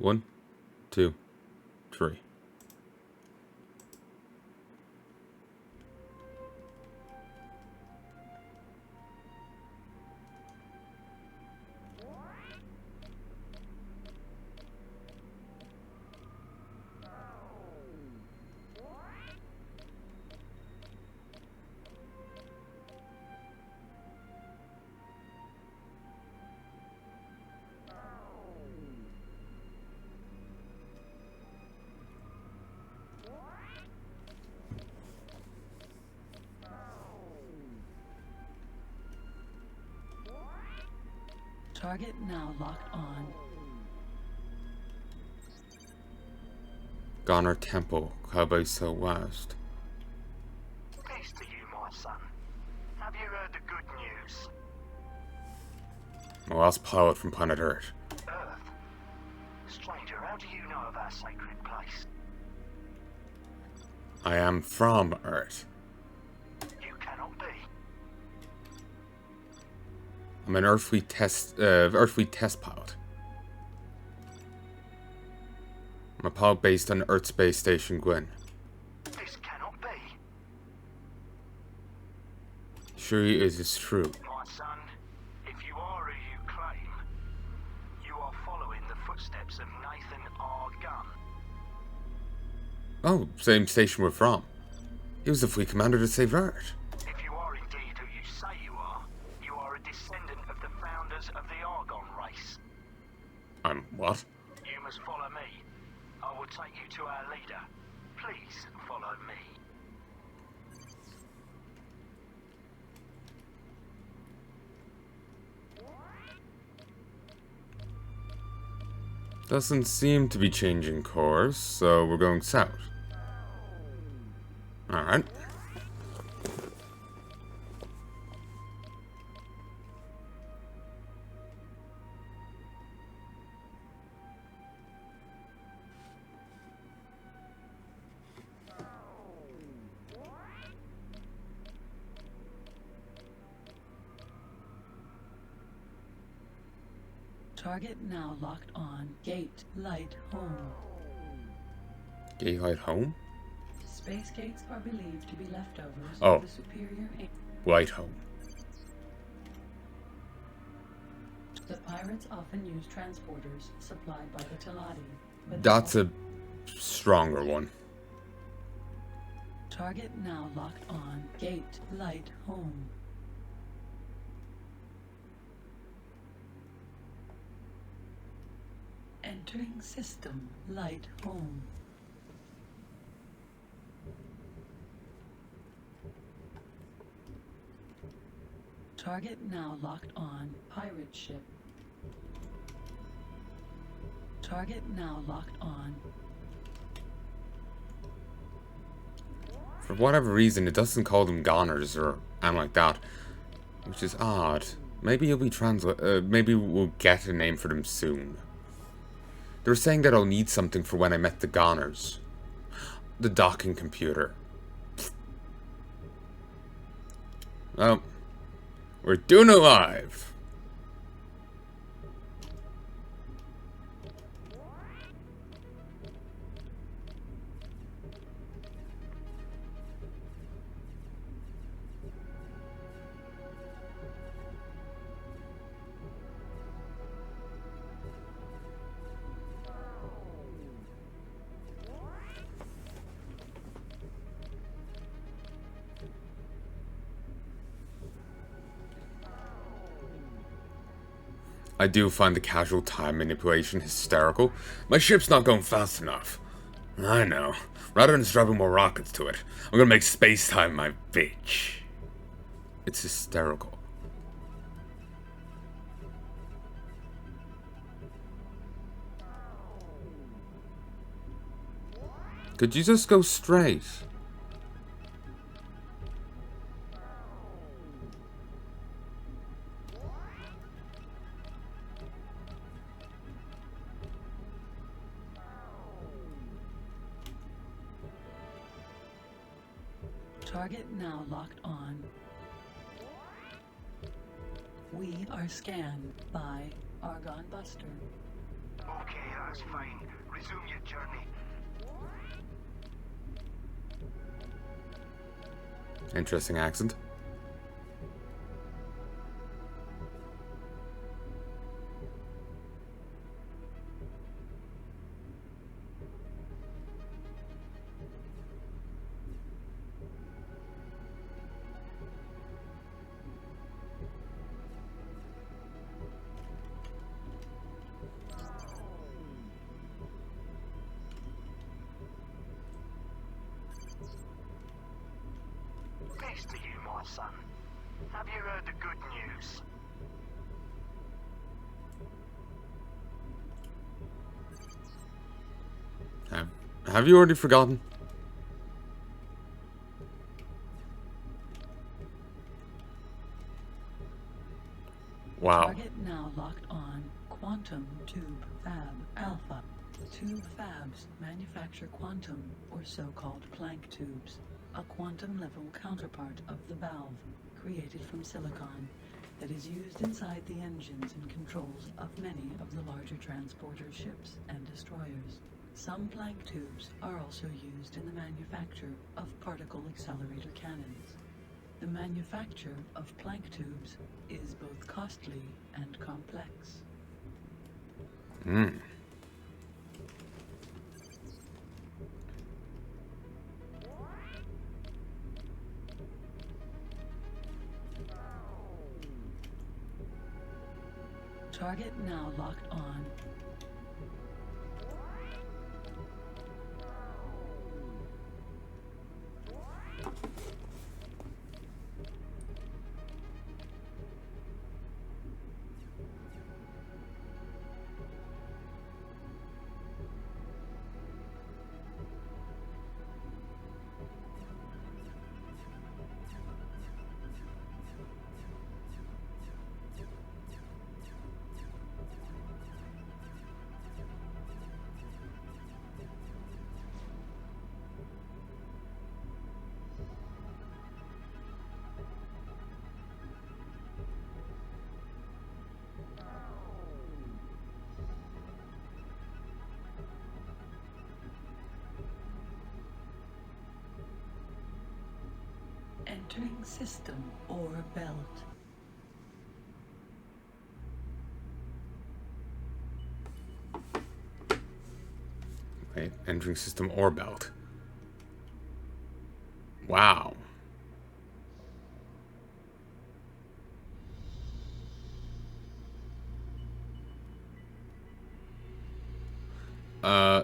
1, 2, 3. Target now locked on. Goner Temple, Cowboy So West. Peace to you, my son. Have you heard the good news? My last pilot from planet Earth. Earth? Stranger, how do you know of our sacred place? I am from Earth. You cannot be. I'm an earthly test pilot. I'm a pilot based on Earth Space Station Gwyn. This cannot be. Sure it is true. My son, if you are who you claim, you are following the footsteps of Nathan R. Gunn. Oh, same station we're from. He was the fleet commander that saved Earth. If you are indeed who you say you are a descendant of the founders of the Argon race. I'm what? You must follow me. I will take you to our leader. Please follow me. Doesn't seem to be changing course, so we're going south. Alright. Target now locked on. Gate light home. Gate light home? Space gates are believed to be leftovers Oh. of the superior. Light home. The pirates often use transporters supplied by the Teladi. but That's they a stronger one. Target now locked on. Gate light home. Entering system light home. Target now locked on. Pirate ship. Target now locked on. For whatever reason, it doesn't call them goners or anything like that, which is odd. Maybe it'll be maybe we'll get a name for them soon. They were saying that I'll need something for when I met the goners. The docking computer. Well, we're doing it live. I do find the casual time manipulation hysterical. My ship's not going fast enough. I know. Rather than strapping more rockets to it, I'm gonna make space-time my bitch. It's hysterical. Could you just go straight? Target now locked on. We are scanned by Argon Buster. Okay, That's fine. Resume your journey. Interesting accent. Peace to you, my son. Have you heard the good news? Have you already forgotten? Wow. Target now locked on Quantum Tube Fab Alpha. Tube fabs manufacture quantum, or so-called Planck tubes, a quantum-level counterpart of the valve, created from silicon, that is used inside the engines and controls of many of the larger transporter ships and destroyers. Some Planck tubes are also used in the manufacture of particle accelerator cannons. The manufacture of Planck tubes is both costly and complex. Target now locked on. Entering system or belt. Okay, entering system or belt. Wow.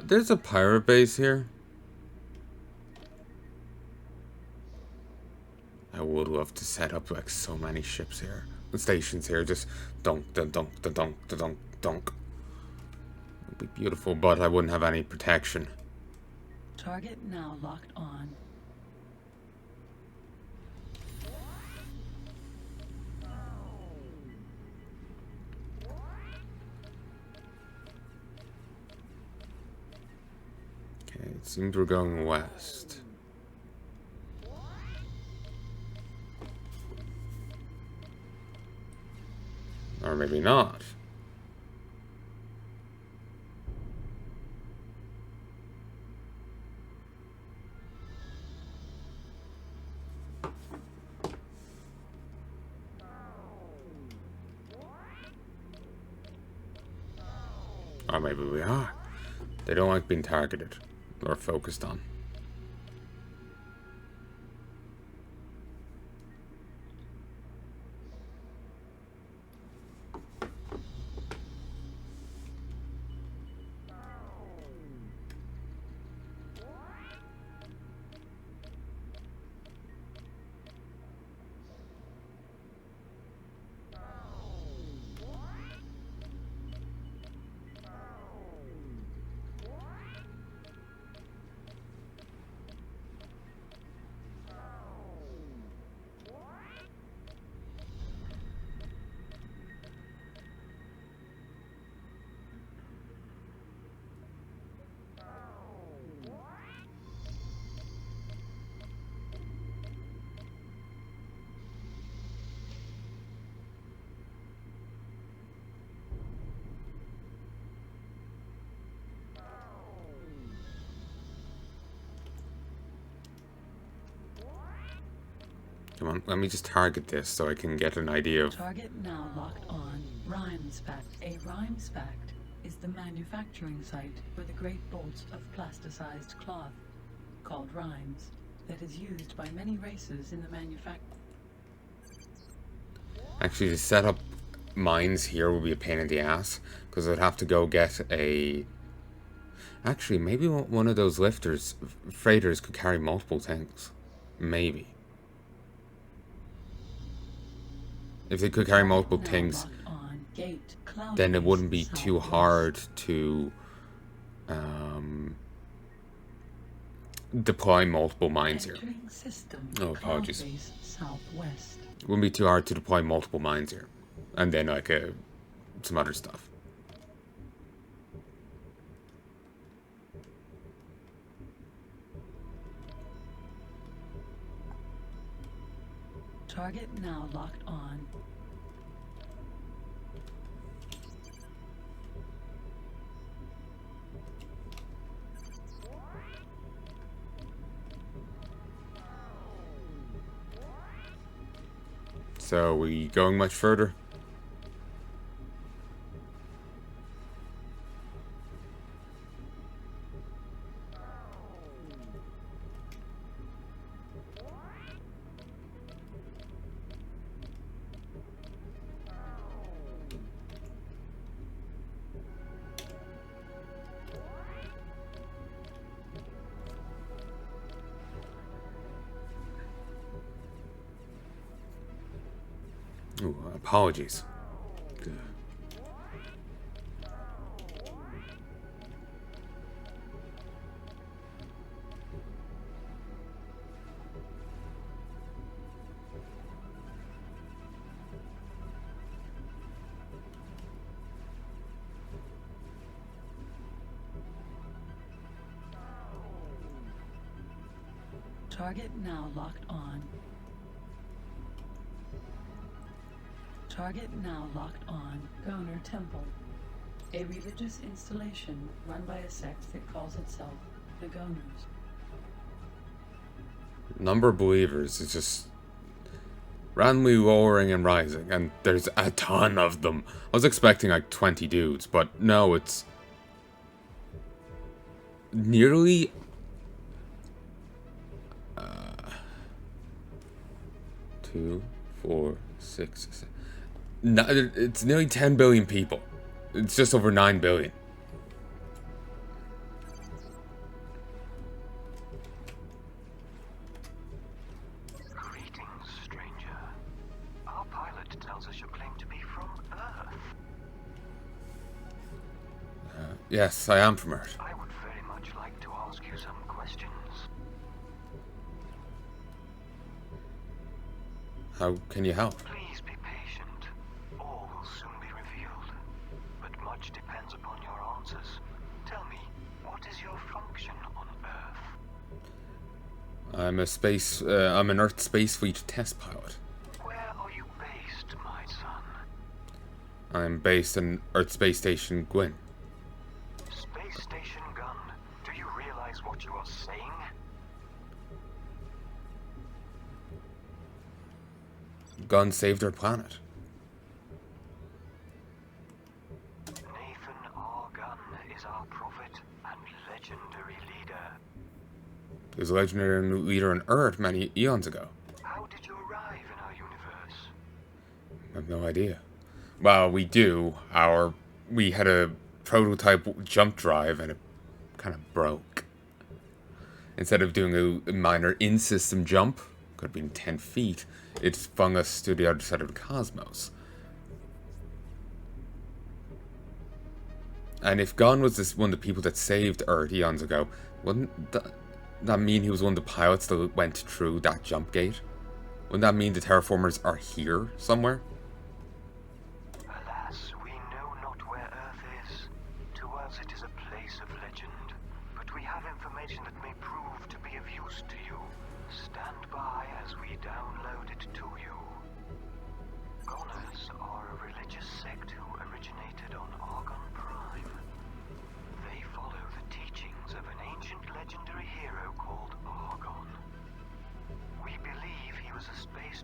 There's a pirate base here. I would love to set up like so many ships here. Stations here, just dunk, dunk, dunk, dunk, dunk, dunk, dunk. It'd be beautiful, but I wouldn't have any protection. Target now locked on. Okay, it seems we're going west. Or maybe not. Or maybe we are. They don't like being targeted or focused on. Come on, let me just target this so I can get an idea of... Target now locked on Rhymes Fact. A Rhymes Fact is the manufacturing site for the great bolts of plasticized cloth, called rhymes, that is used by many races in the manufacture. Actually, to set up mines here will be a pain in the ass, because I'd have to go get a... Actually, maybe one of those freighters could carry multiple things. Maybe. If they could carry multiple things, then it wouldn't be too hard to deploy multiple mines here. Oh, apologies. It wouldn't be too hard to deploy multiple mines here. And then, like, some other stuff. Target now locked on. So, are we going much further? Ooh, apologies. Target now locked on. Target now locked on Goner Temple, a religious installation run by a sect that calls itself the Goners. Number of believers is just randomly lowering and rising, and there's a ton of them. I was expecting like 20 dudes, but no, it's nearly 2, 4, 6, 7. No, it's nearly 10 billion people. It's just over 9 billion. Greetings, stranger. Our pilot tells us you claim to be from Earth. Yes, I am from Earth. I would very much like to ask you some questions. How can you help? Please be patient. All will soon be revealed. But much depends upon your answers. Tell me, what is your function on Earth? I'm an Earth Space Fleet test pilot. Where are you based, my son? I'm based in Earth Space Station Gwyn. Space Station Gun. Do you realize what you are saying? Gun saved our planet. Nathan R. Gunn is our prophet and legendary leader. He was a legendary leader on Earth many eons ago. How did you arrive in our universe? I have no idea. Well, we do. We had a prototype jump drive and it kind of broke. Instead of doing a minor in-system jump, could have been 10 feet, it flung us to the other side of the cosmos. And if Gunn was one of the people that saved Earth eons ago, wouldn't that mean he was one of the pilots that went through that jump gate? Wouldn't that mean the terraformers are here somewhere? Alas, we know not where Earth is. To us it is a place of legend. But we have information that may prove to be of use to you. Stand by as we download it to you. Goners are a religious sect who originated on Argon Prime. They follow the teachings of an ancient legendary hero called Argon. We believe he was a space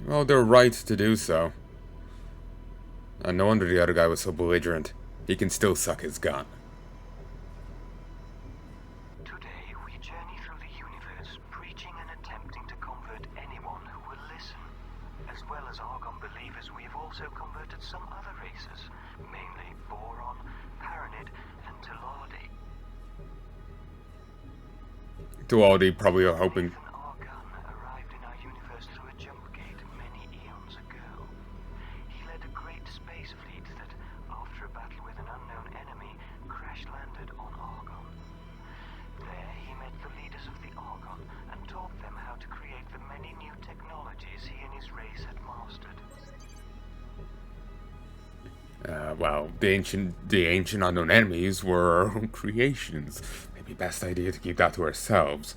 Well, they're right to do so. And no wonder the other guy was so belligerent. He can still suck his gun. Today we journey through the universe, preaching and attempting to convert anyone who will listen. As well as Argon believers, we have also converted some other races, mainly Boron, Paranid, and Teladi. Dualdi probably are hoping. Nathan Argon arrived in our universe through a jump gate many eons ago. He led a great space fleet that, after a battle with an unknown enemy, crash-landed on Argon. There he met the leaders of the Argon and taught them how to create the many new technologies he and his race had mastered. Well, the ancient unknown enemies were our own creations. Maybe best idea to keep that to ourselves.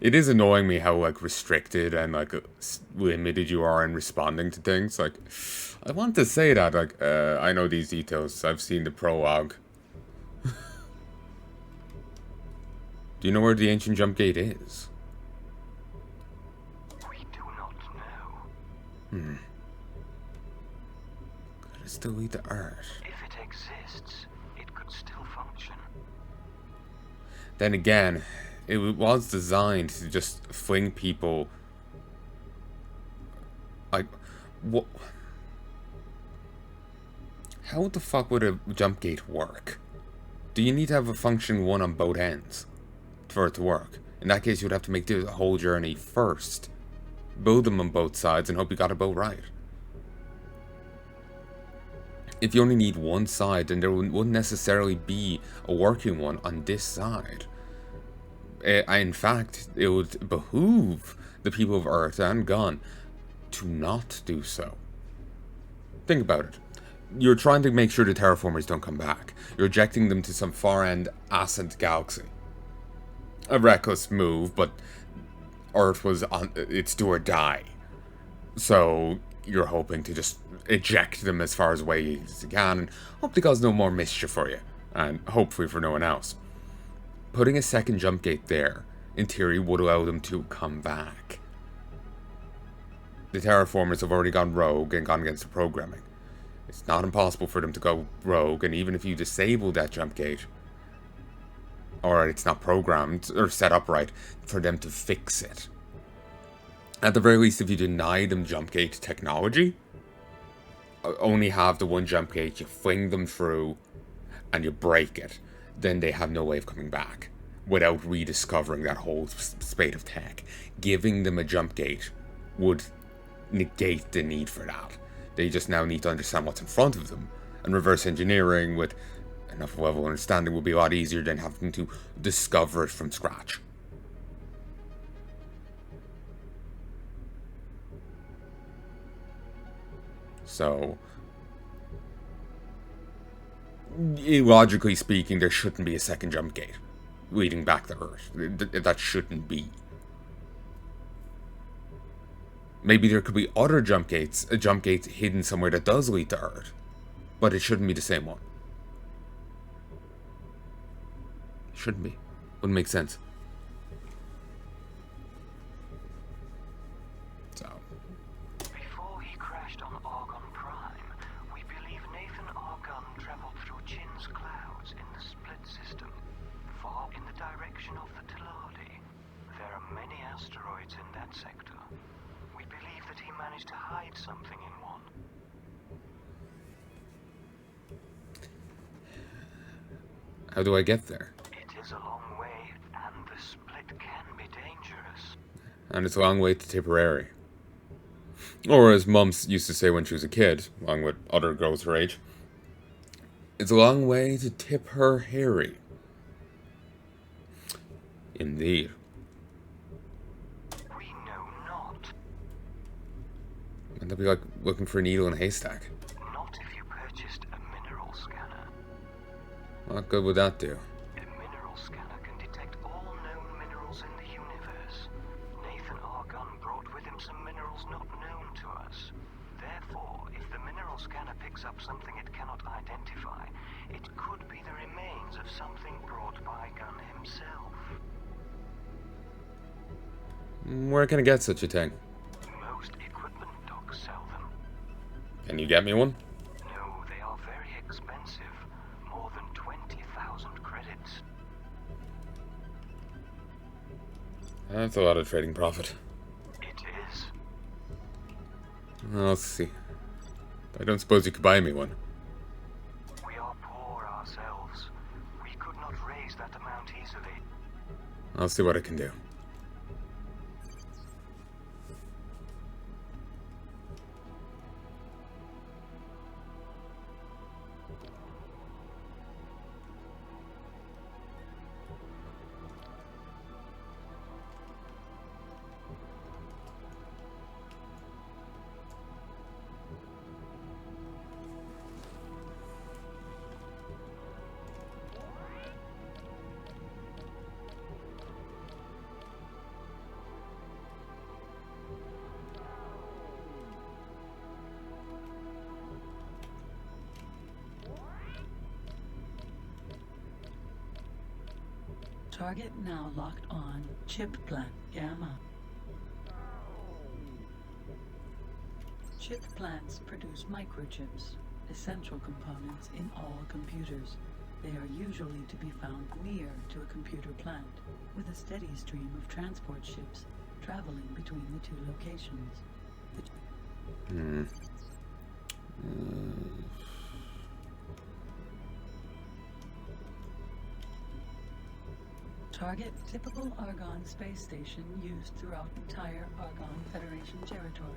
It is annoying me how, like, restricted and, like, limited you are in responding to things. Like, I want to say that, like, I know these details. I've seen the prologue. Do you know where the ancient jump gate is? We do not know. Could it still lead to Earth? If it exists, it could still function. Then again, it was designed to just fling people. Like, what? How the fuck would a jump gate work? Do you need to have a function 1 on both ends for it to work? In that case, you would have to make the whole journey first, build them on both sides, and hope you got it both right. If you only need one side, then there wouldn't necessarily be a working one on this side. In fact, it would behoove the people of Earth and Gun to not do so. Think about it. You're trying to make sure the terraformers don't come back. You're ejecting them to some far-end ascent galaxy. A reckless move, but Earth was on its do or die. So you're hoping to just eject them as far away as you can and hope to cause no more mischief for you, and hopefully for no one else. Putting a second jump gate there, in theory, would allow them to come back. The terraformers have already gone rogue and gone against the programming. It's not impossible for them to go rogue, and even if you disable that jump gate, or it's not programmed or set up right, for them to fix it. At the very least, if you deny them jump gate technology, only have the one jump gate, you fling them through, and you break it, then they have no way of coming back without rediscovering that whole spate of tech. Giving them a jump gate would negate the need for that. They just now need to understand what's in front of them, and reverse engineering with enough level of understanding will be a lot easier than having to discover it from scratch. So, logically speaking, there shouldn't be a second jump gate leading back to Earth. That shouldn't be. Maybe there could be other jump gates, a jump gate hidden somewhere that does lead to Earth, but it shouldn't be the same one. Shouldn't be. Wouldn't make sense. So. Before he crashed on Argon Prime, we believe Nathan Argon traveled through Chin's clouds in the split system, far in the direction of the Teladi. There are many asteroids in that sector. We believe that he managed to hide something in one. How do I get there? It is a long way, and the split can be dangerous. And it's a long way to Tipperary. Or as Mum used to say when she was a kid, along with other girls her age, it's a long way to tip her Harry. Indeed. We know not. Wouldn't that be like looking for a needle in a haystack? Not if you purchased a mineral scanner. What good would that do? A mineral scanner can detect all known minerals in the universe. Nathan Argon brought with him some minerals not known to us. Therefore, if the mineral scanner picks up something it cannot identify, it could be the remains of something brought by Gunn himself. Where can I get such a thing? Most equipment docks sell them. Can you get me one? No, they are very expensive. More than 20,000 credits. That's a lot of trading profit. It is. Let's see. I don't suppose you could buy me one. We are poor ourselves. We could not raise that amount easily. I'll see what I can do. Target now locked on chip plant Gamma. Chip plants produce microchips, essential components in all computers. They are usually to be found near to a computer plant, with a steady stream of transport ships traveling between the two locations. Target typical Argon space station used throughout entire Argon Federation territory.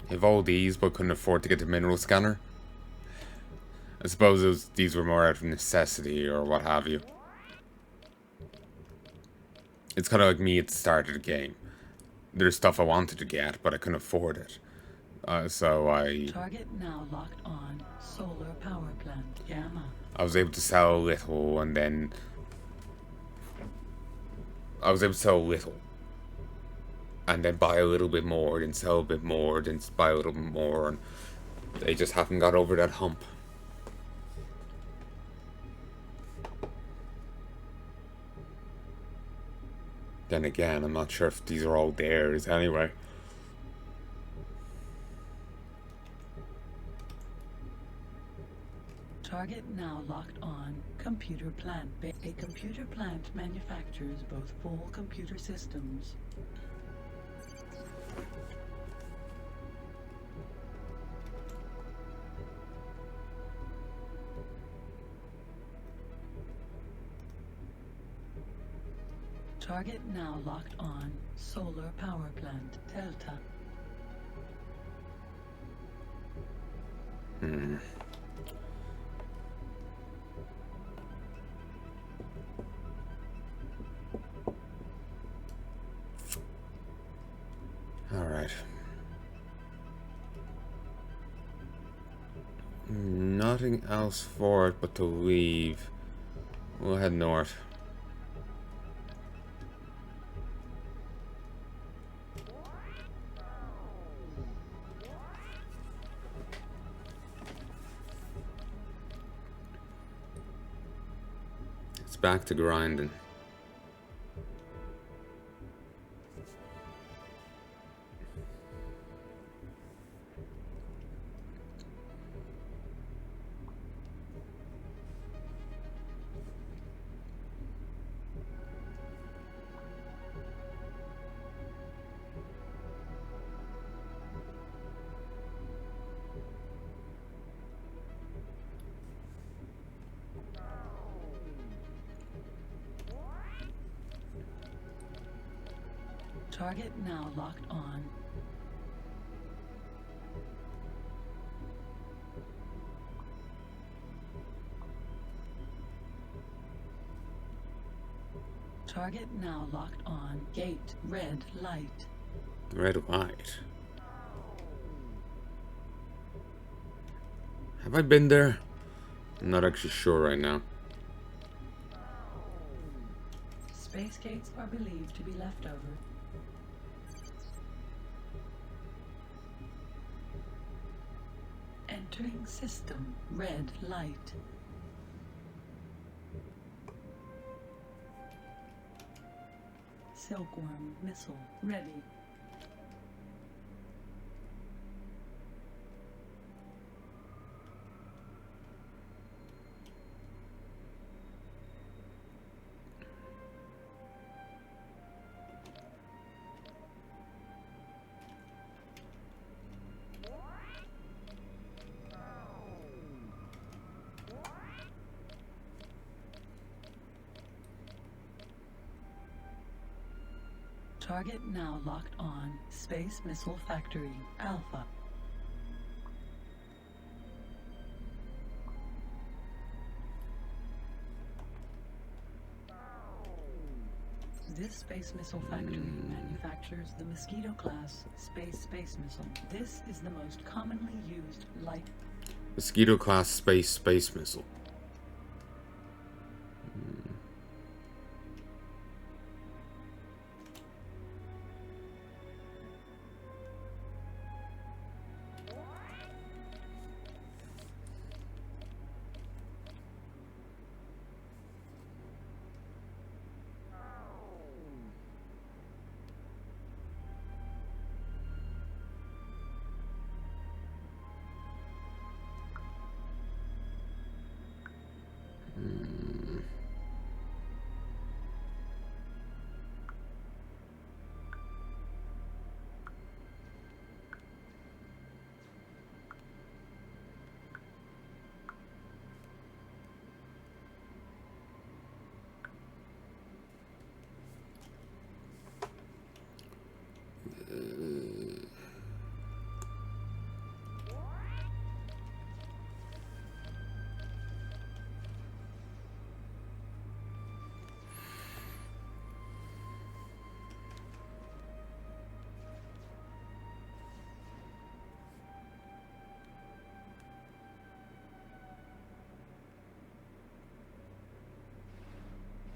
Have all these, but couldn't afford to get the mineral scanner. I suppose these were more out of necessity or what have you. It's kind of like me at the start of the game. There's stuff I wanted to get, but I couldn't afford it. So I... Target now locked on solar power plant Gamma. I was able to sell a little, and then... I was able to sell a little. And then buy a little bit more, then sell a bit more, then buy a little bit more, and they just haven't got over that hump. Then again, I'm not sure if these are all theirs anyway. Target now locked on computer plant. A computer plant manufactures both full computer systems. Target now locked on solar power plant Delta. Alright. Nothing else for it but to leave. We'll head north. It's back to grinding. Target now locked on. Target now locked on. Gate red light. Red light. Have I been there? I'm not actually sure right now. Space gates are believed to be left over. Entering system. Red light. Silkworm missile ready. Target now locked on. Space Missile Factory, Alpha. This space missile factory manufactures the Mosquito-class space missile. This is the most commonly used light... Mosquito-class space missile.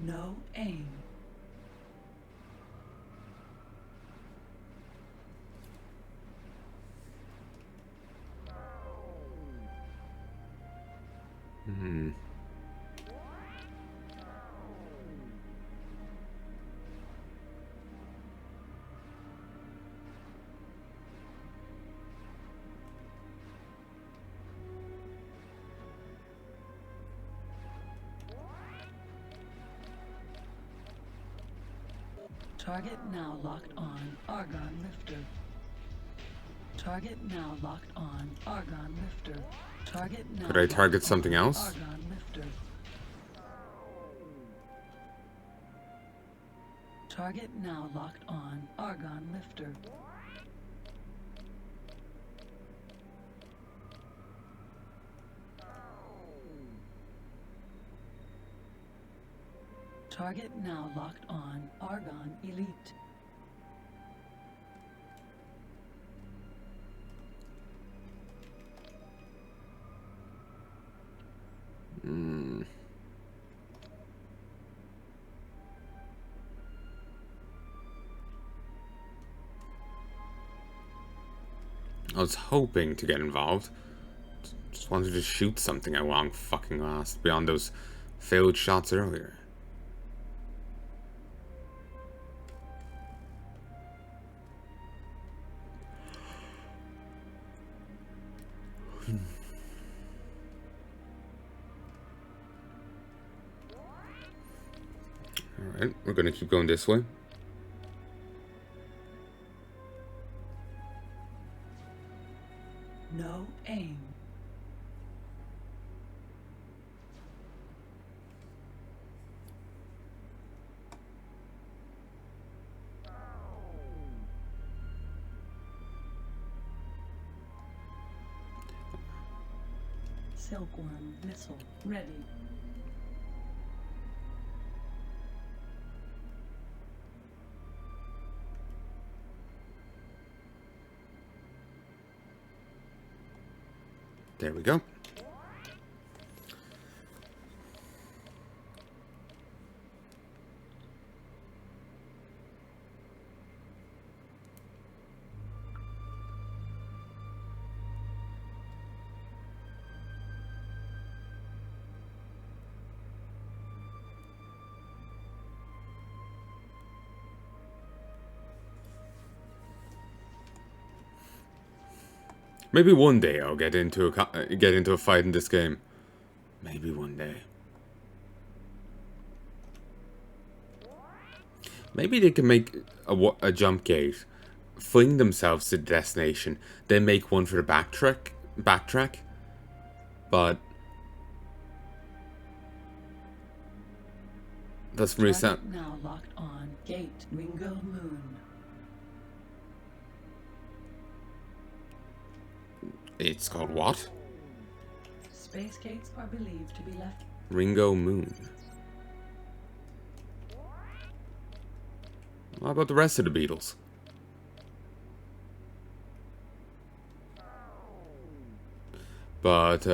No aim. Target now locked on. Argon lifter. Target now locked on. Argon lifter. Target now. Could I target something else? Argon lifter. Target now locked on. Argon lifter. Target now locked on. Argon Elite. I was hoping to get involved. Just wanted to shoot something at long fucking last, beyond those failed shots earlier. Alright, we're gonna keep going this way. No aim. Silkworm missile ready. There we go. Maybe one day I'll get into a fight in this game. Maybe one day. Maybe they can make a jump gate, fling themselves to the destination, then make one for the backtrack. But that's really sad. Now locked on. Gate Ringo Moon. It's called what? Space gates are believed to be left. Ringo Moon. What about the rest of the Beatles? But,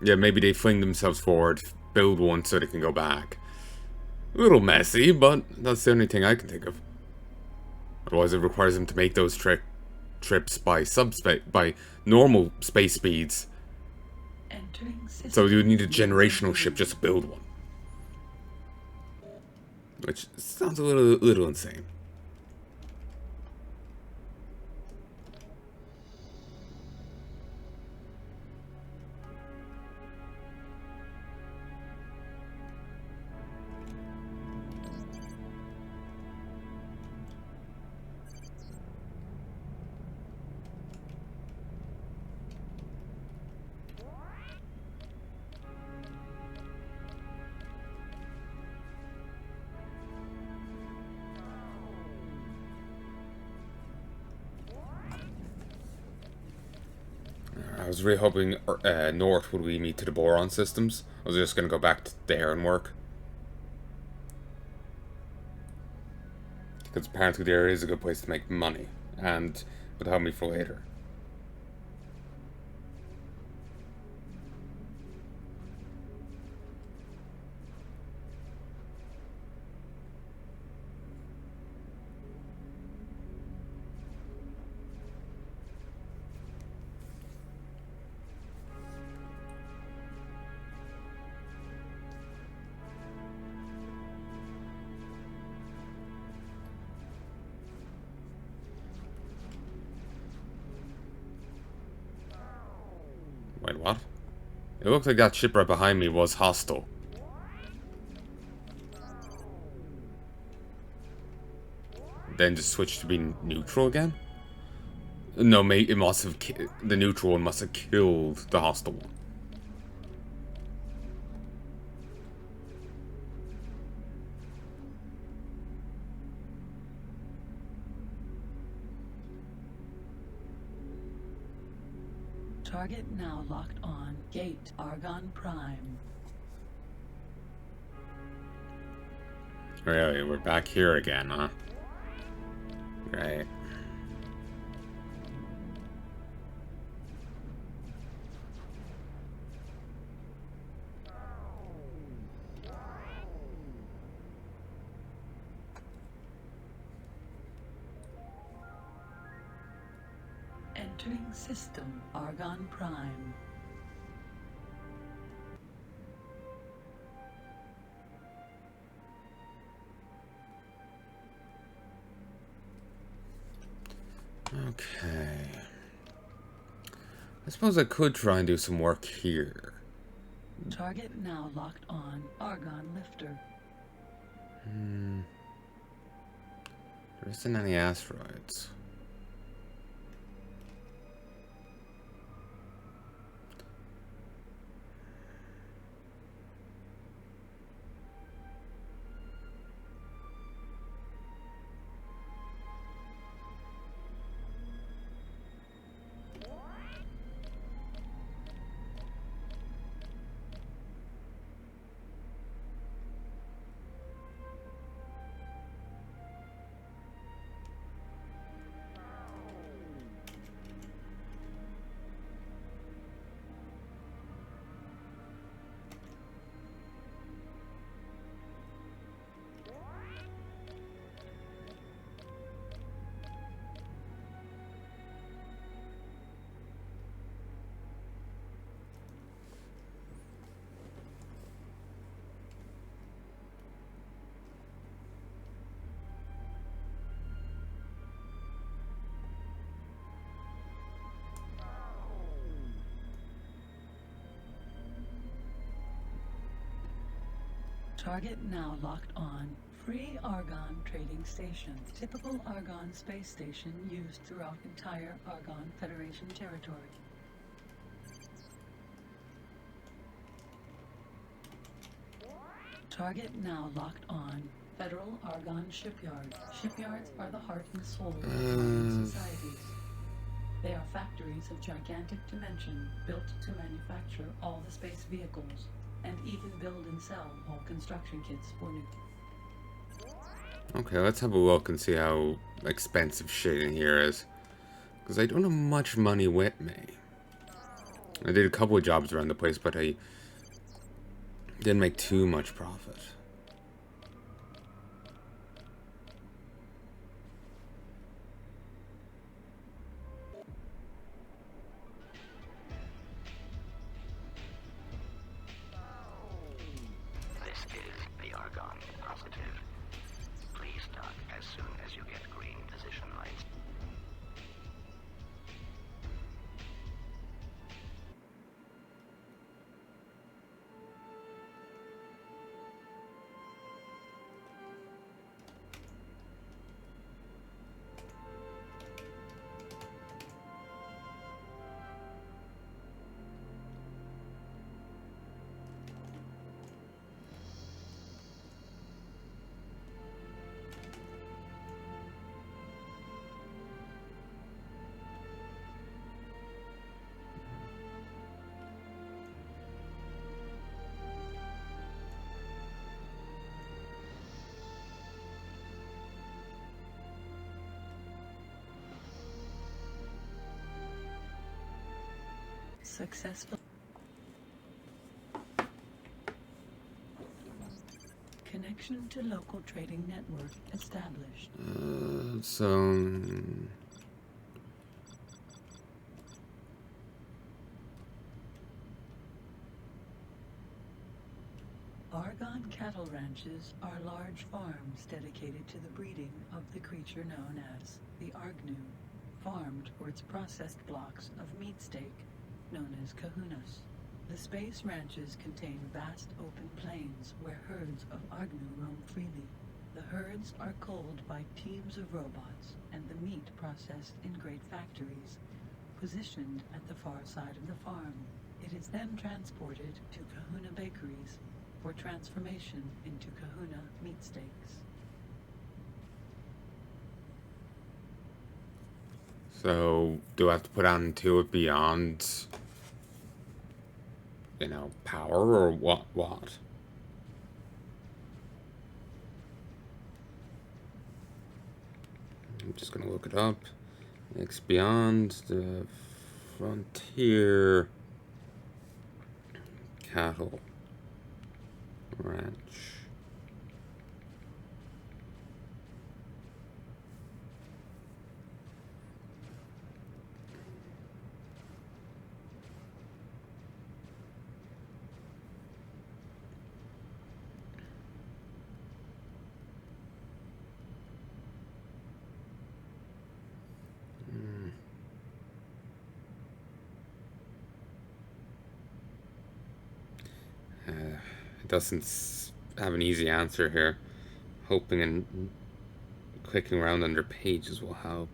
yeah, maybe they fling themselves forward, build one so they can go back. A little messy, but that's the only thing I can think of. Otherwise, it requires them to make those trips by normal space speeds. So you would need a generational ship just to build one. Which sounds a little insane. I was really hoping North would lead me to the boron systems. I was just going to go back there and work. Because apparently there is a good place to make money. And would help me for later. Wait, what? It looked like that ship right behind me was hostile. Then just switched to being neutral again? No, mate, it must have... The neutral one must have killed the hostile one. Target now locked on. Gate Argon Prime. Really, we're back here again, huh? Right. Entering system Argon Prime. Okay. I suppose I could try and do some work here. Target now locked on. Argon Lifter. There isn't any asteroids. Target now locked on. Free Argon Trading Station. Typical Argon space station used throughout entire Argon Federation territory. Target now locked on. Federal Argon Shipyard. Shipyards are the heart and soul of modern societies. They are factories of gigantic dimension built to manufacture all the space vehicles and even build and sell whole construction kits for new. Okay, let's have a look and see how expensive shit in here is. Because I don't have much money with me. I did a couple of jobs around the place, but I didn't make too much profit. This is the Argon positive. Please dock as soon as you get green position lights. Successful. Connection to local trading network established. Argon cattle ranches are large farms dedicated to the breeding of the creature known as the Argnu, farmed for its processed blocks of meat steak, known as kahunas. The space ranches contain vast open plains where herds of Argnu roam freely. The herds are culled by teams of robots, and the meat processed in great factories, positioned at the far side of the farm. It is then transported to kahuna bakeries for transformation into kahuna meat steaks. So, do I have to put onto it beyond, you know, power or what? I'm just gonna look it up. Next, beyond the frontier cattle ranch. It doesn't have an easy answer here. Hoping and clicking around under pages will help.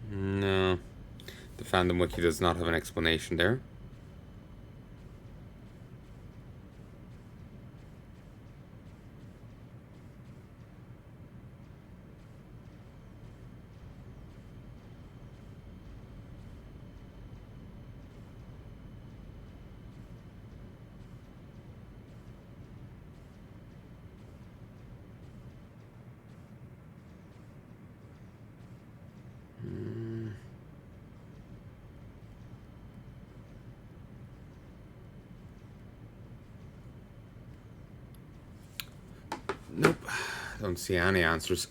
No. The fandom wiki does not have an explanation there. Nope. Don't see any answers.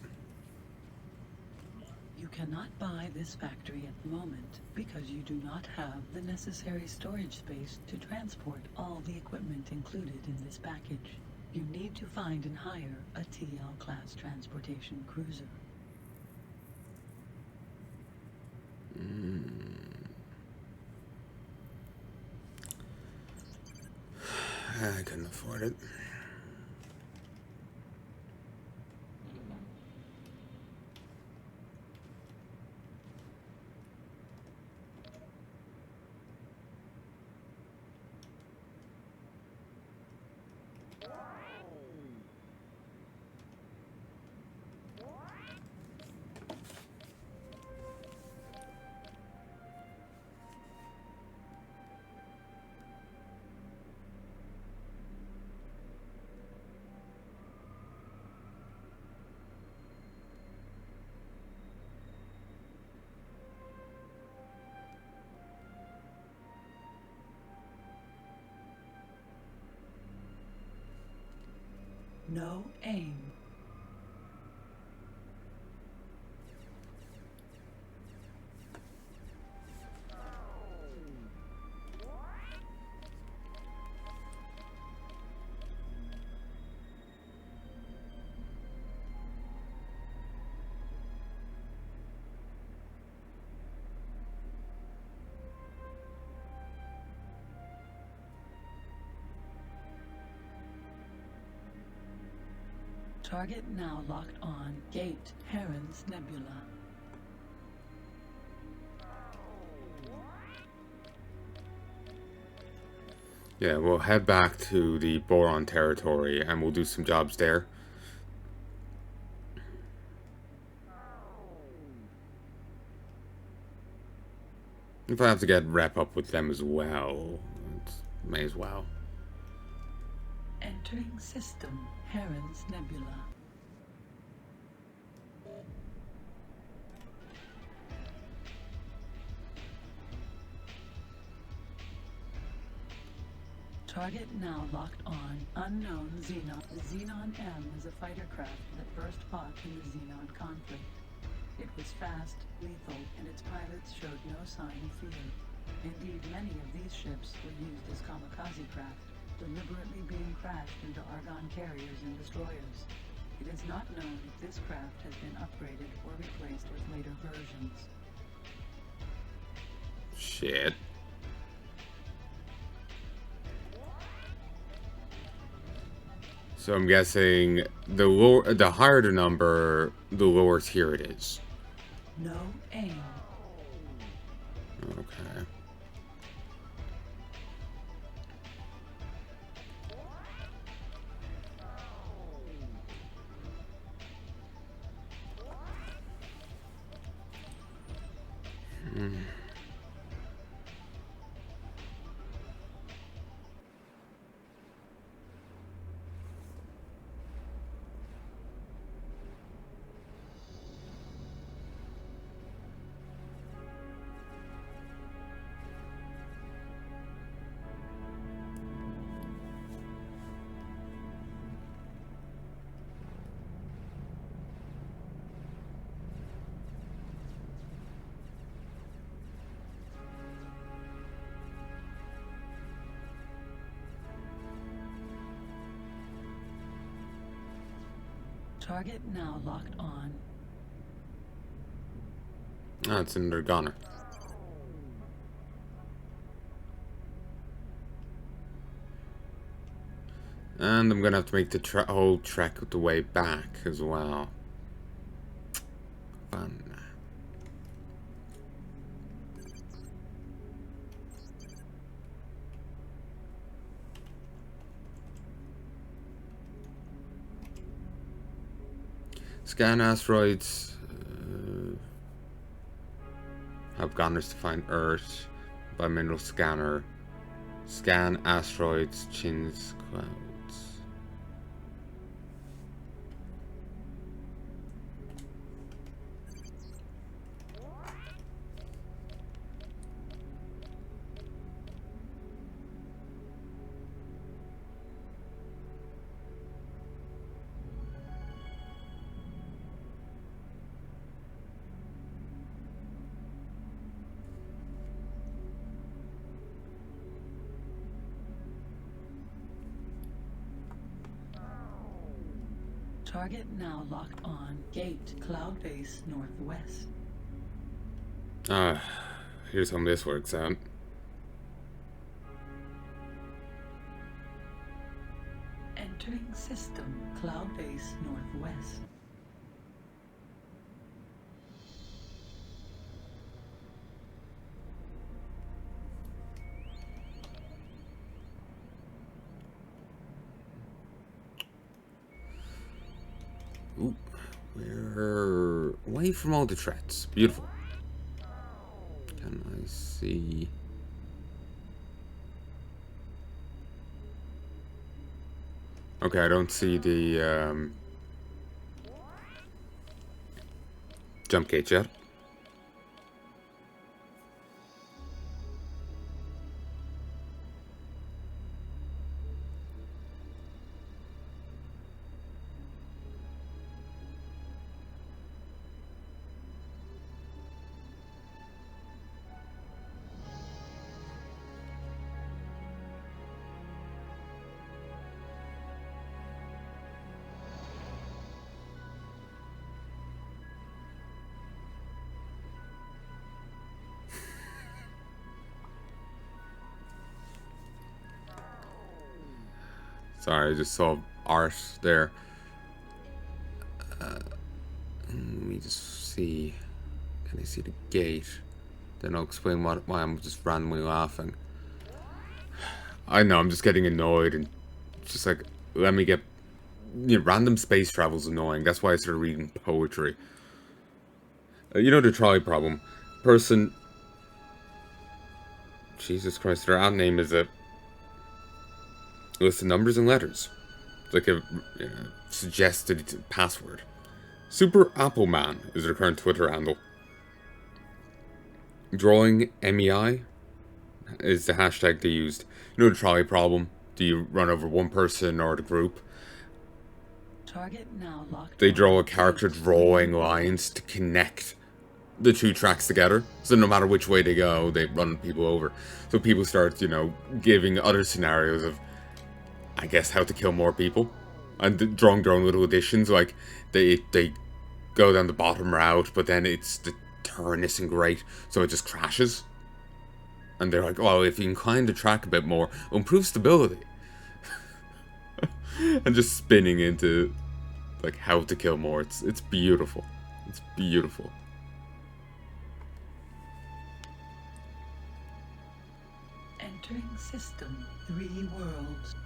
You cannot buy this factory at the moment because you do not have the necessary storage space to transport all the equipment included in this package. You need to find and hire a TL-class transportation cruiser. I couldn't afford it. No aim. Target now locked on. Gate Heron's Nebula. Yeah, we'll head back to the Boron territory and we'll do some jobs there. If I have to get wrap up with them as well, may as well. Entering system. Heron's Nebula. Target now locked on. Unknown Xenon. The Xenon M is a fighter craft that first fought in the Xenon conflict. It was fast, lethal, and its pilots showed no sign of fear. Indeed, many of these ships were used as kamikaze craft, deliberately being crashed into Argon carriers and destroyers. It is not known if this craft has been upgraded or replaced with later versions. Shit. So I'm guessing the higher the number, the lower tier it is. No aim. Okay. Target now locked on. Ah, it's another gunner. And I'm gonna have to make the whole trek the way back as well. Fun. Scan asteroids. Help gunners to find Earth by mineral scanner. Scan asteroids, chins, clouds. Target now locked on. Gate Cloud Base Northwest. Ah, here's how this works out. Entering system, cloud base northwest. Ooh, we're away from all the threats. Beautiful. Can I see? Okay, I don't see the jump gate yet. Sorry, I just saw art there. Let me just see. Can I see the gate? Then I'll explain why I'm just randomly laughing. I know, I'm just getting annoyed and just like, let me get... random space travel's annoying. That's why I started reading poetry. You know the trolley problem. Person... Jesus Christ, their ad name is a list of numbers and letters. It's like a suggested password. Super Apple Man is their current Twitter handle. Drawing MEI is the hashtag they used. You know the trolley problem? Do you run over one person or the group? Target now locked. They draw a character drawing lines to connect the two tracks together. So no matter which way they go, they run people over. So people start, giving other scenarios of, I guess, how to kill more people. And drawing their own little additions. Like, they go down the bottom route, but then the turn isn't great, so it just crashes. And they're like, well, if you incline the track a bit more, it'll improve stability. And just spinning into, like, how to kill more. It's beautiful. It's beautiful. Entering system, 3 worlds.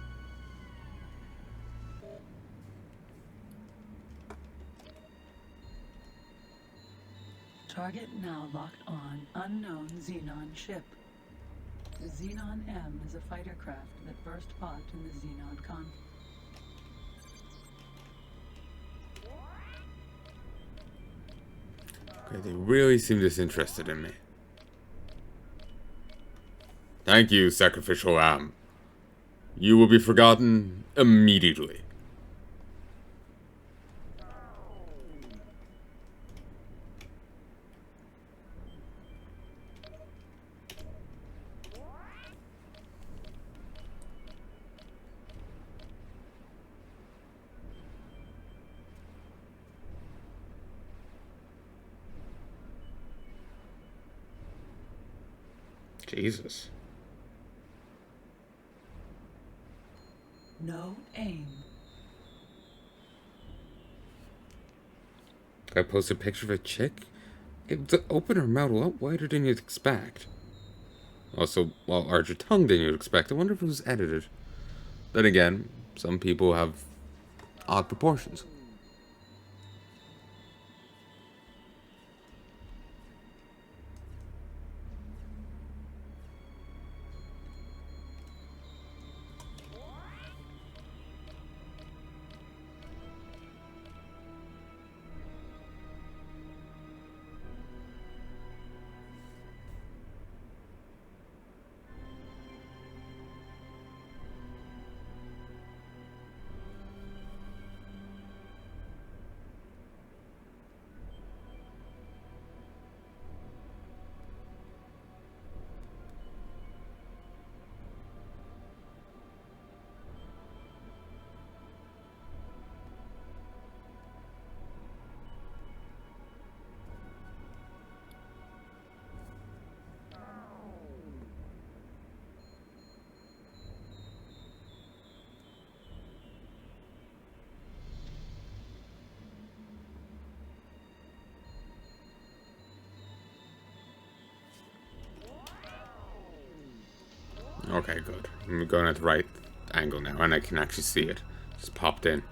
Target now locked on unknown Xenon ship. The Xenon M is a fighter craft that first fought in the Xenon conflict. Okay, they really seem disinterested in me. Thank you, sacrificial lamb. You will be forgotten immediately. Jesus. No aim. I posted a picture of a chick? It opened her mouth a lot wider than you'd expect. Also, well, larger tongue than you'd expect. I wonder if it was edited. Then again, some people have odd proportions. Okay, good. I'm going at the right angle now, and I can actually see it. Just popped in.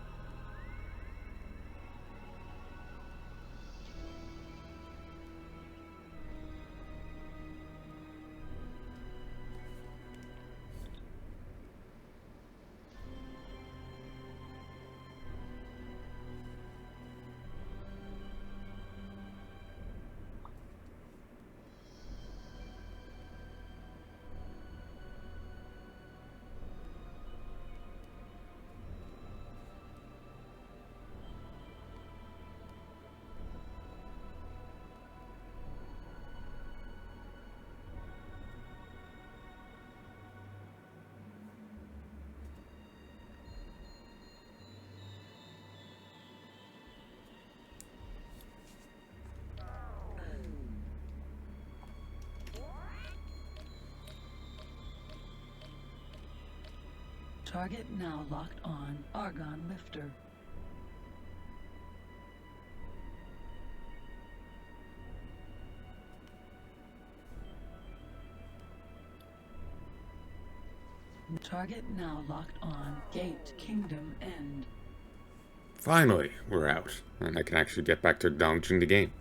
Target now locked on Argon Lifter. Target now locked on Gate Kingdom End. Finally, we're out, and I can actually get back to acknowledging the game.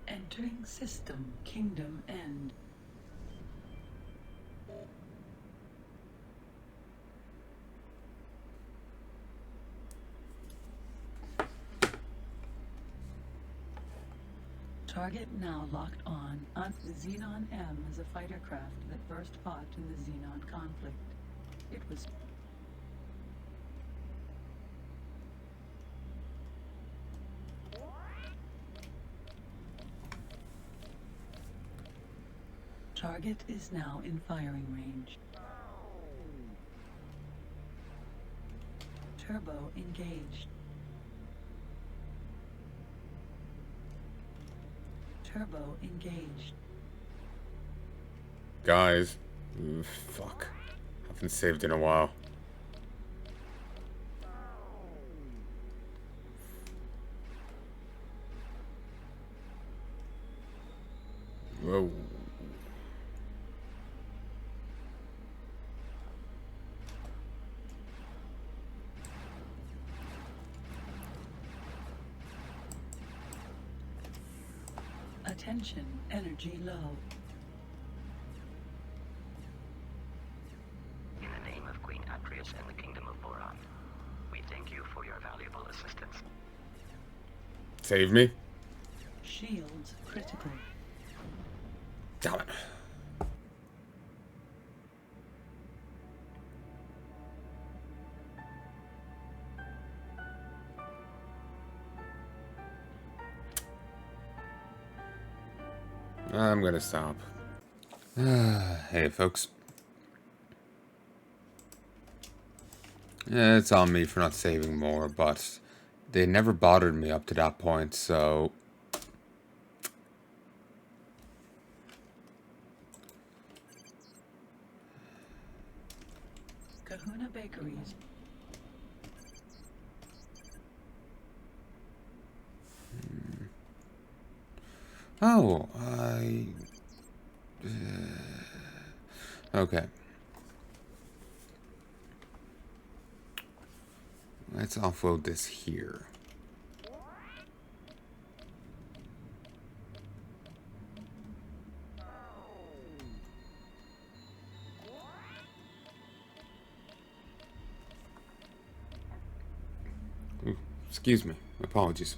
Entering System Kingdom End. Target now locked on. The Xenon M is a fighter craft that first fought in the Xenon conflict. It was Target is now in firing range. Turbo engaged. Turbo engaged. Guys. Fuck. Haven't saved in a while. Whoa. Attention, energy low. In the name of Queen Atreus and the Kingdom of Boron, we thank you for your valuable assistance. Save me? Shields critical. Damn it. I'm gonna stop. Hey, folks. Yeah, it's on me for not saving more, but they never bothered me up to that point, so... Kahuna Bakeries. Oh, okay. Let's offload this here. Ooh, excuse me. Apologies.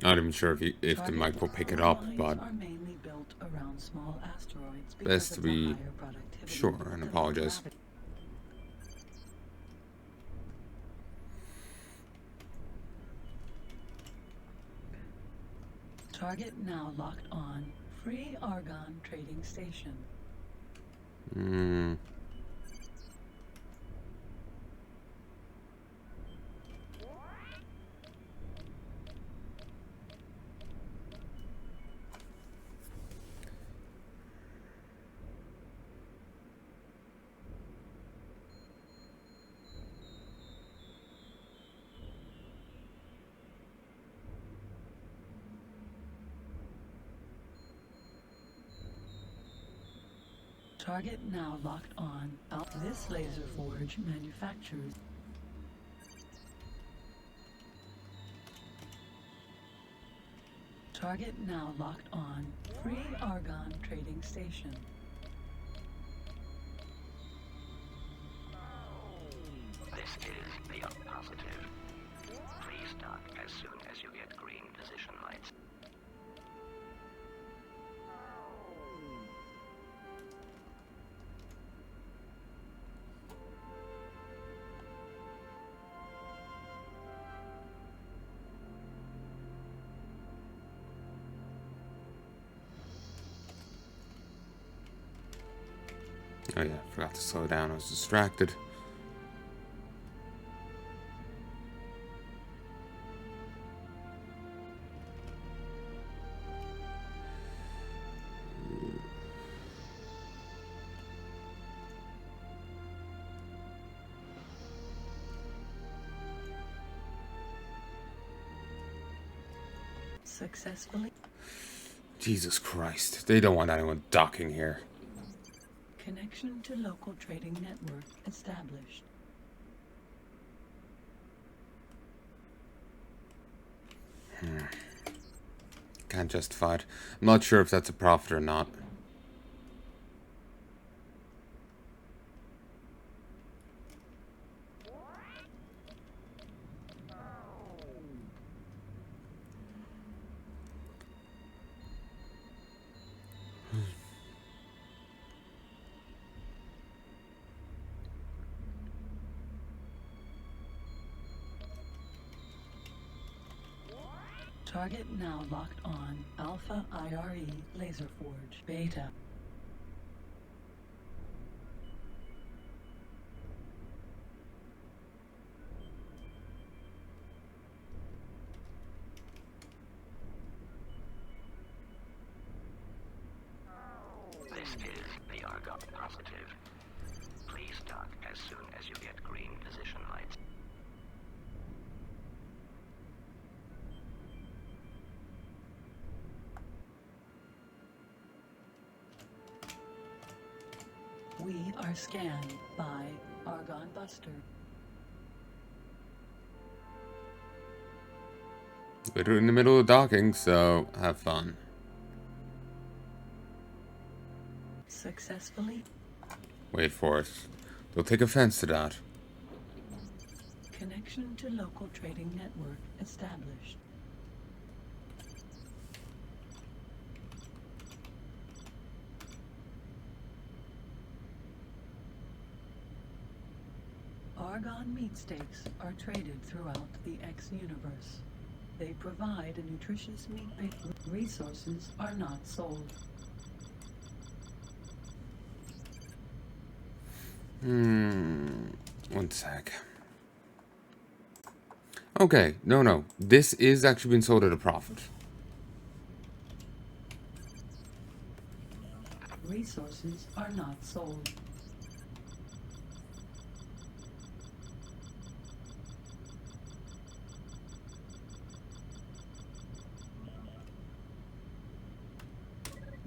Not even sure if the mic will pick it up, but Are mainly built around small asteroids best to of the be higher productivity sure and of apologize. gravity. Target now locked on. Free Argon Trading Station. Target now locked on. This laser forge manufactures. Target now locked on. Free Argon trading station. This is the positive. Please dock as soon as you get green position lights. Oh yeah, forgot to slow down. I was distracted. Successfully. Jesus Christ. They don't want anyone docking here. Connection to local trading network established. Can't justify it. I'm not sure if that's a profit or not. Target now locked on. Alpha IRE laser forge. Beta. This is the Argon positive. Please dock as soon as you get green position lights. We are scanned by Argon Buster. We're in the middle of docking, so have fun. Successfully. Wait for it. They'll take offense to that. Connection to local trading network established. Argon meat steaks are traded throughout the X universe. They provide a nutritious meat-based resources are not sold. One sec. Okay, no. This is actually being sold at a profit. Resources are not sold.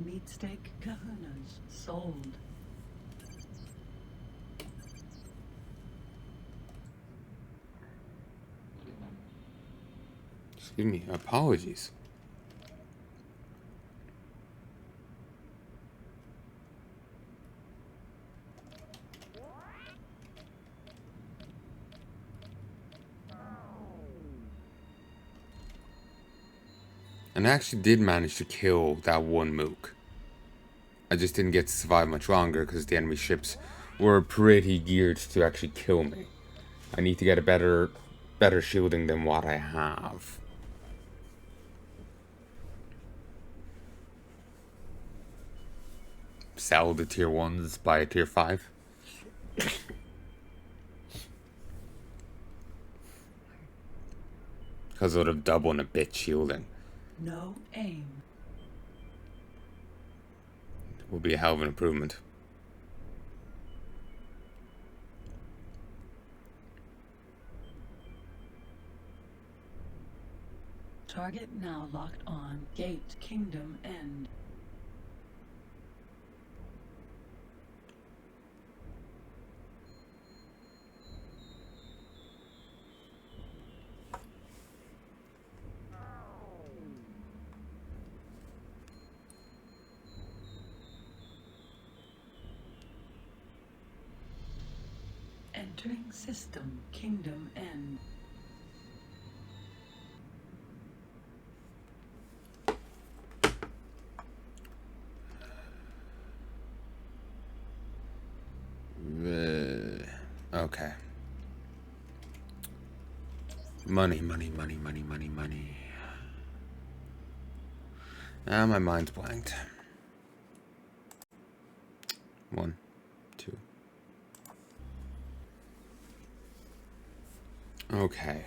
Meat steak kahunas sold. Excuse me, apologies. And I actually did manage to kill that one mook. I just didn't get to survive much longer because the enemy ships were pretty geared to actually kill me. I need to get a better shielding than what I have. Sell the tier 1s, buy a tier 5. Because it would have doubled a bit shielding. No aim. It will be a hell of an improvement. Target now locked on. Gate Kingdom End. Entering system, Kingdom N. Okay. Money, money, money, money, money, money. Ah, my mind's blanked. 1, 2. Okay.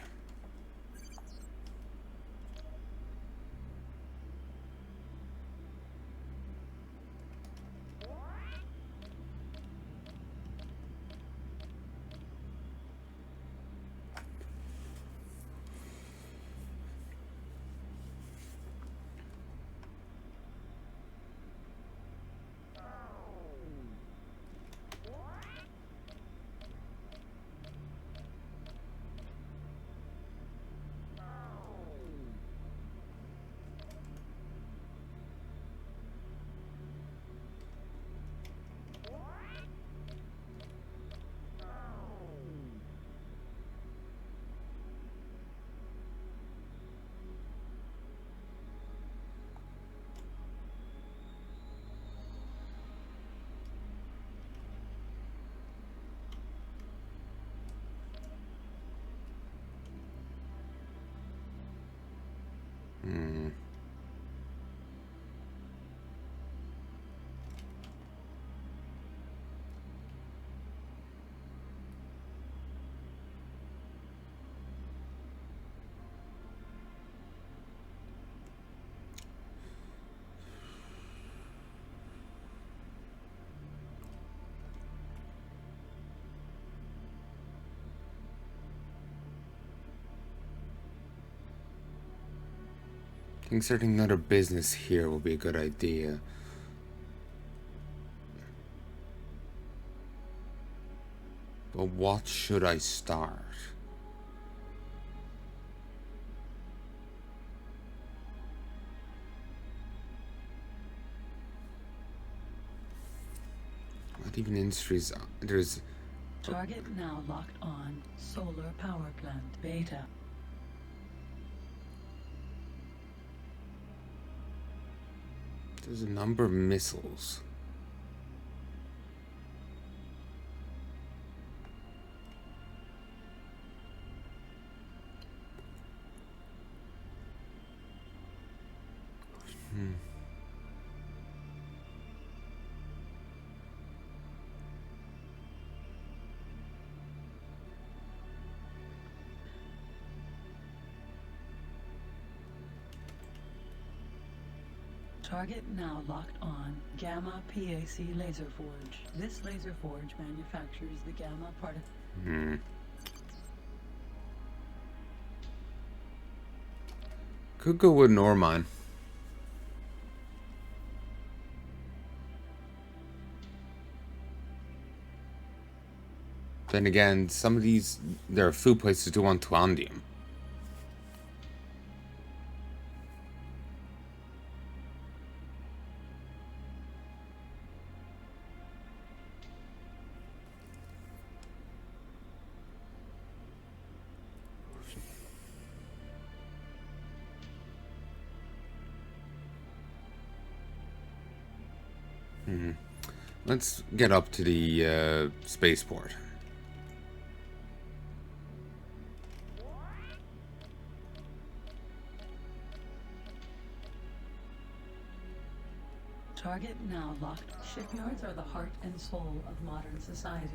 Inserting another business here will be a good idea. But what should I start? What even industries? There's... Target now locked on. Solar power plant beta. There's a number of missiles. Target now locked on. Gamma PAC laser forge. This laser forge manufactures the gamma particle. Could go with an ore mine. Then again, some of these, there are food places do want twandium. Let's get up to the spaceport. Target now locked. Shipyards are the heart and soul of modern societies.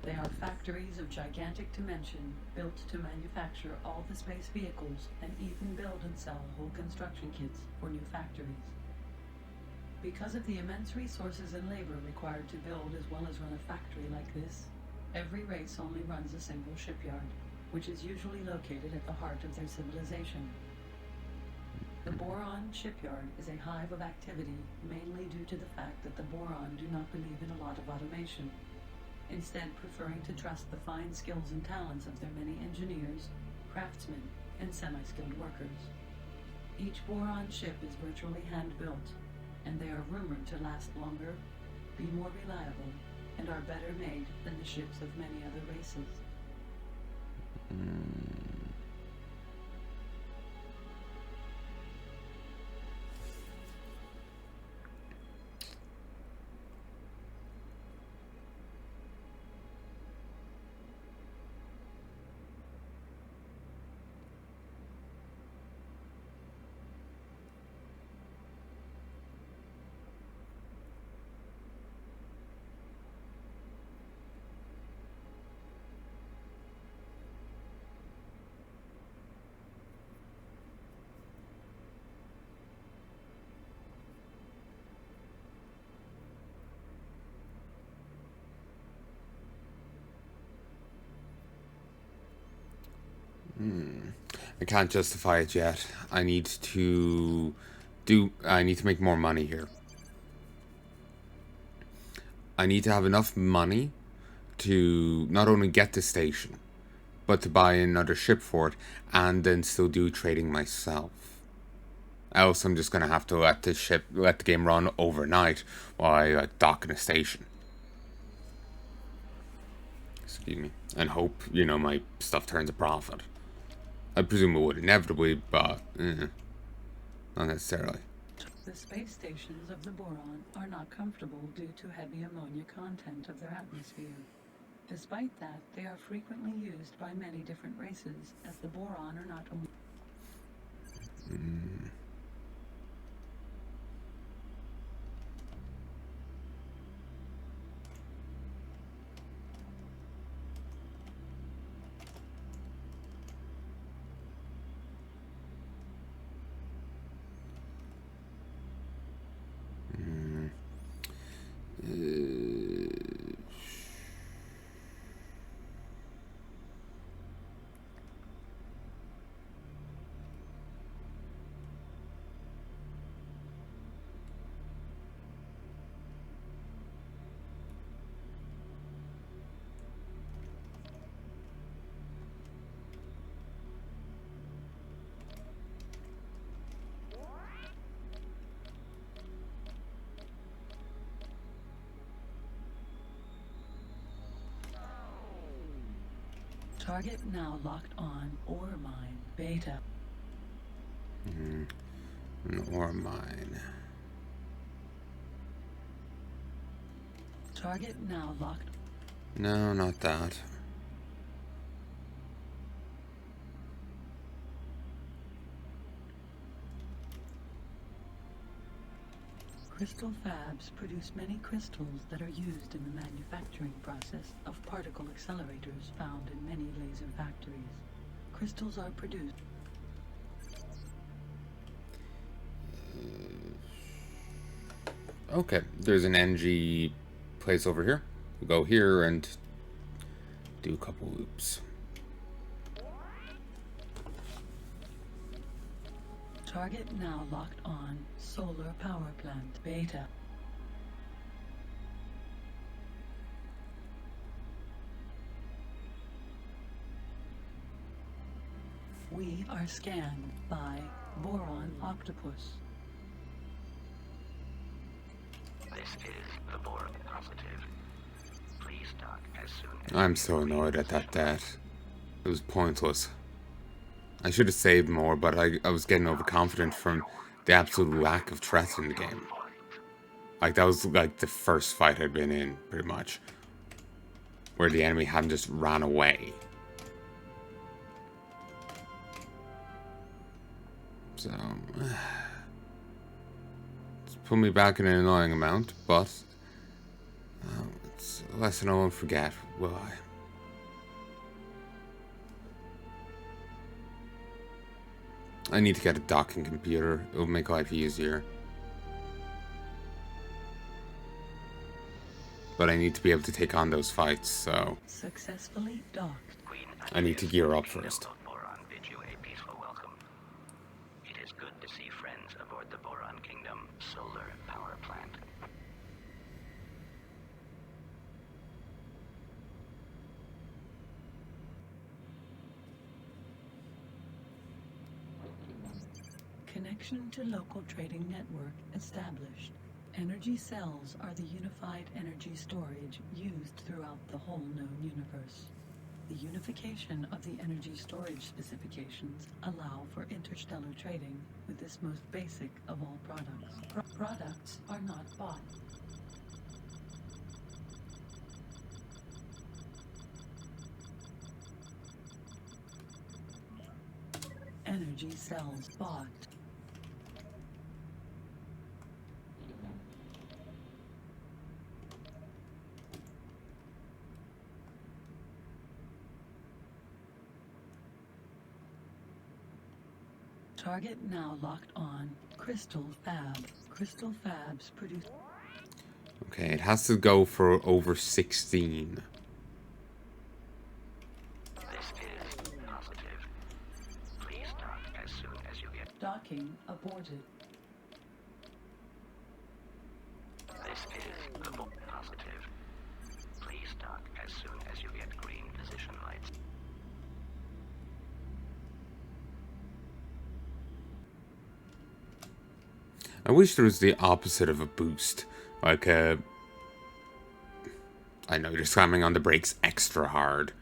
They are factories of gigantic dimension, built to manufacture all the space vehicles and even build and sell whole construction kits for new factories. Because of the immense resources and labor required to build as well as run a factory like this, every race only runs a single shipyard, which is usually located at the heart of their civilization. The Boron shipyard is a hive of activity, mainly due to the fact that the Boron do not believe in a lot of automation, instead preferring to trust the fine skills and talents of their many engineers, craftsmen, and semi-skilled workers. Each Boron ship is virtually hand-built, and they are rumored to last longer, be more reliable, and are better made than the ships of many other races. I can't justify it yet. I need to make more money here. I need to have enough money to not only get the station, but to buy another ship for it, and then still do trading myself. Else I'm just gonna have to let the game run overnight while I dock in a station. Excuse me. And hope, my stuff turns a profit. I presume it would inevitably, but not necessarily. The space stations of the Boron are not comfortable due to heavy ammonia content of their atmosphere. Despite that, they are frequently used by many different races, as the Boron are not only... Target now locked on ore mine beta. An ore mine. Target now locked. No, not that. Crystal fabs produce many crystals that are used in the manufacturing process of particle accelerators found in many laser factories. Crystals are produced. Okay, there's an NG place over here. We'll go here and do a couple loops. Target now locked on solar power plant beta. We are scanned by Boron Octopus. This is the Boron positive. Please dock as soon as... I'm so annoyed at that death. It was pointless. I should have saved more, but I was getting overconfident from the absolute lack of threat in the game. Like, that was like the first fight I'd been in, pretty much. Where the enemy hadn't just ran away. So... it's put me back in an annoying amount, but... it's a lesson I won't forget, will I? I need to get a docking computer. It'll make life easier. But I need to be able to take on those fights, so... Successfully docked. I need to gear up first. Boron bid you a peaceful welcome. It is good to see friends aboard the Boron Kingdom solar power plant. Connection to local trading network established. Energy cells are the unified energy storage used throughout the whole known universe. The unification of the energy storage specifications allow for interstellar trading with this most basic of all products. Products are not bought. Energy cells bought. Target now locked on. Crystal Fab. Crystal Fabs produce... Okay, it has to go for over 16. This is positive. Please dock as soon as you get... Docking aborted. This is positive. Please dock as soon as you get green position lights. I wish there was the opposite of a boost. Like I know you're slamming on the brakes extra hard.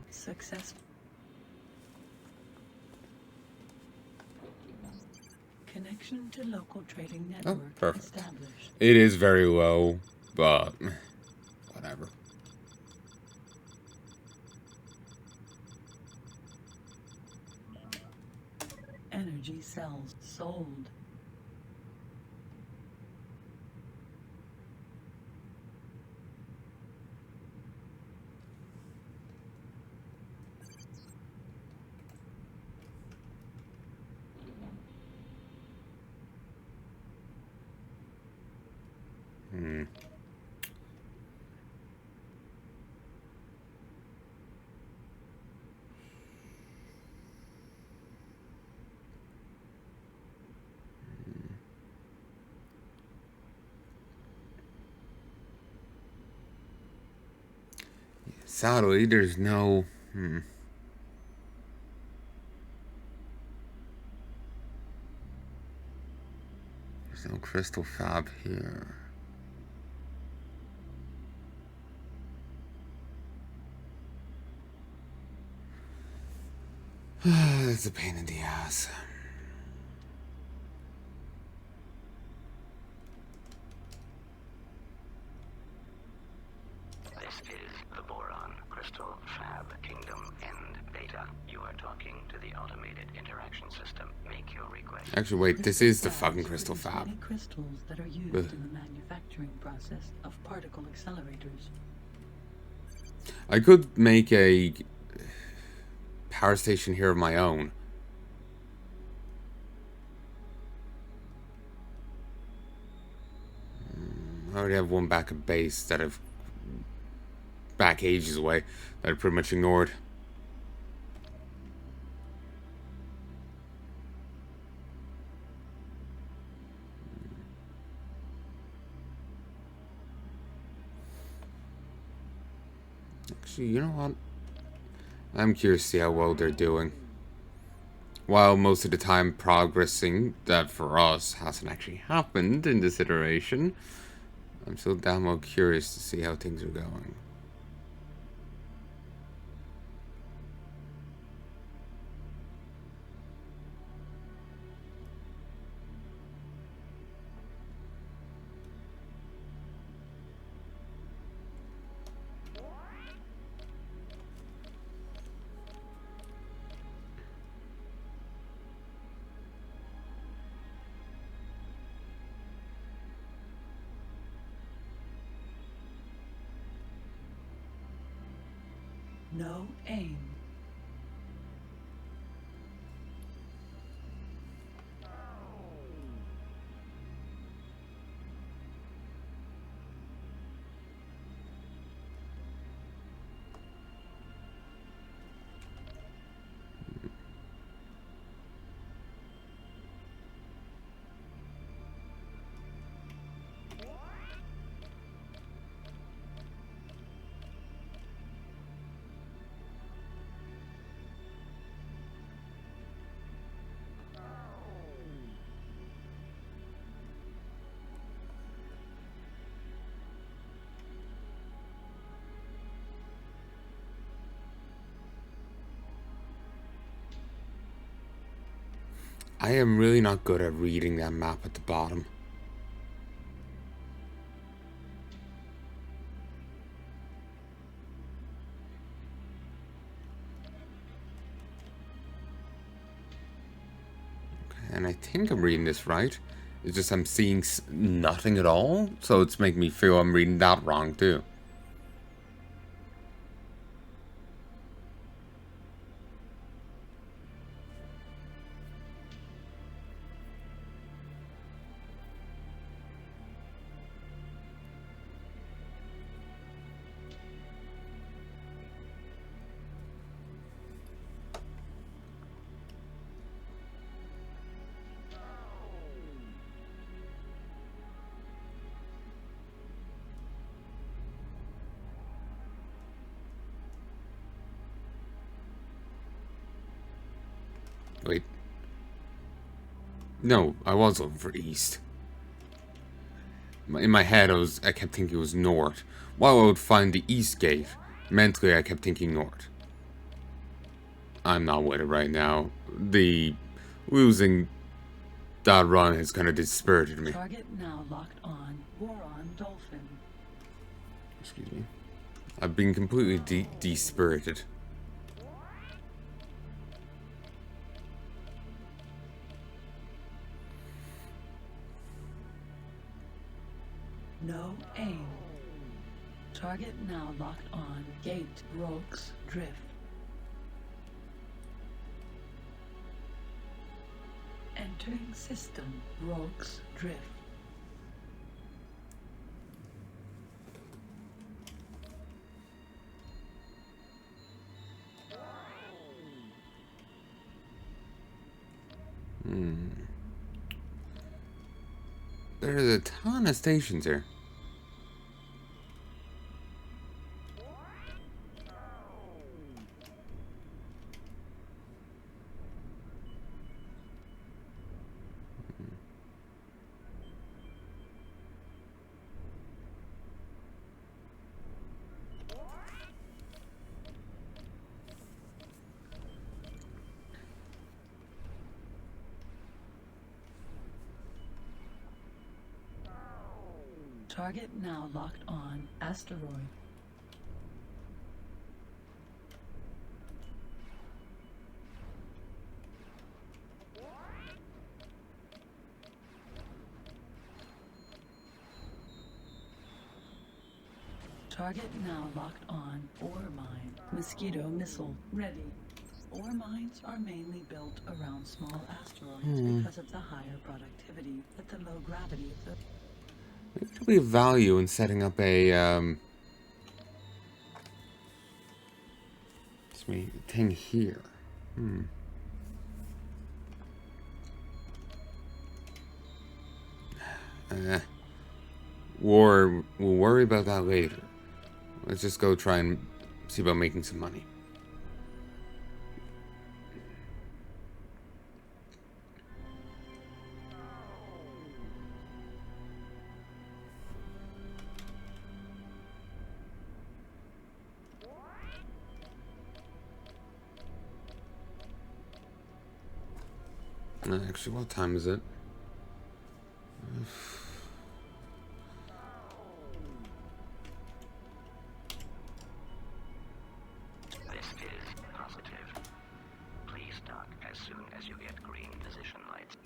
Success. Connection to local trading network perfect. established. It is very low, but whatever. Energy cells sold. Sadly, there's no... There's no crystal fab here. That's a pain in the ass. This is the Boron Crystal Fab Kingdom End Beta. You are talking to the automated interaction system. Make your request. Actually, wait, this is the fucking crystal Produce fab. many crystals that are used in the manufacturing process of particle accelerators. I could make a power station here of my own. I already have one back at base that I've back ages away that I pretty much ignored. Actually, you know what? I'm curious to see how well they're doing. While most of the time progressing, that for us hasn't actually happened in this iteration, I'm still damn well curious to see how things are going. No aim. I am really not good at reading that map at the bottom. Okay, and I think I'm reading this right. It's just I'm seeing nothing at all, so it's making me feel I'm reading that wrong too. Wait. No, I was looking for east. In my head, I kept thinking it was north. While I would find the east gate, mentally I kept thinking north. I'm not with it right now. The losing that run has kind of dispirited me. Target now locked on. Boron Dolphin. Excuse me. I've been completely dispirited. No aim. Target now locked on. Gate Rogues Drift. Entering system. Rogues Drift. There's a ton of stations here. Target now locked on. Asteroid. Target now locked on. Ore mine. Mosquito missile ready. Ore mines are mainly built around small asteroids because of the higher productivity at the low gravity of the... There'll be value in setting up a thing here. We'll worry about that later. Let's just go try and see about making some money. Actually, what time is it? This is positive. Please dock as soon as you get green position lights.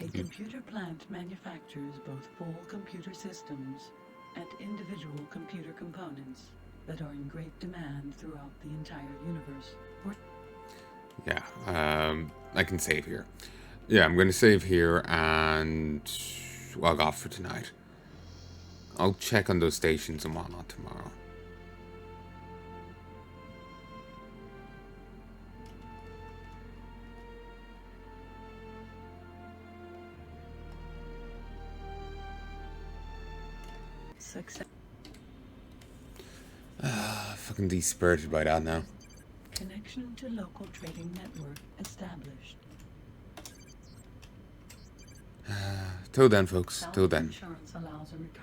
A computer plant manufactures both full computer systems and individual computer components that are in great demand throughout the entire universe. Yeah, I can save here. Yeah, I'm going to save here and log off for tonight. I'll check on those stations and whatnot tomorrow. Success. Fucking dispirited by that now. Connection to local trading network established. Till then, folks. Till Health then. insurance allows a recovery.